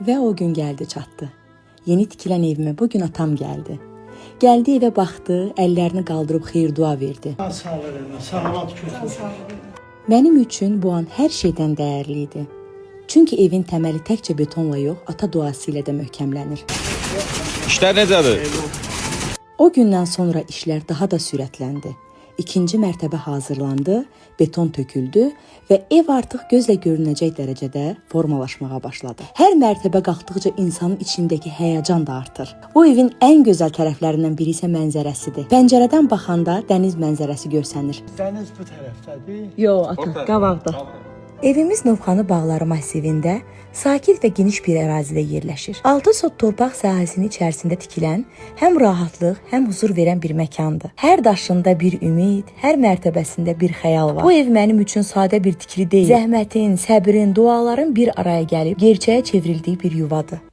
Və o gün gəldi çatdı. Yeni tikilən evimə bu gün atam gəldi. Gəldi evə baxdı, əllərini qaldırıb xeyir-dua verdi. Sağ olun, sağlat kötü. Mənim üçün bu an hər şeydən dəyərli idi. Çünki evin təməli təkcə betonla yox, ata duası ilə də möhkəmlənir. İşlər necədir? O gündən sonra işlər daha da sürətləndi. İkinci mərtəbə hazırlandı, beton töküldü və ev artıq gözlə görünəcək dərəcədə formalaşmağa başladı. Hər mərtəbə qalxdıqca insanın içindəki həyəcan da artır. Bu evin ən gözəl tərəflərindən biri isə mənzərəsidir. Pəncərədən baxanda dəniz mənzərəsi görsənir. Dəniz bu tərəfdədir. Yox, ata, qabaqda. Evimiz Novxanı bağları massivində sakit və geniş bir ərazidə yerləşir. 6 sot torpaq sahəsinin içərisində tikilən həm rahatlıq, həm huzur verən bir məkandır. Hər daşında bir ümid, hər mərtəbəsində bir xəyal var. Bu ev mənim üçün sadə bir tikili deyil. Zəhmətin, səbrin, duaların bir araya gəlib gerçəyə çevrildiyi bir yuvadır.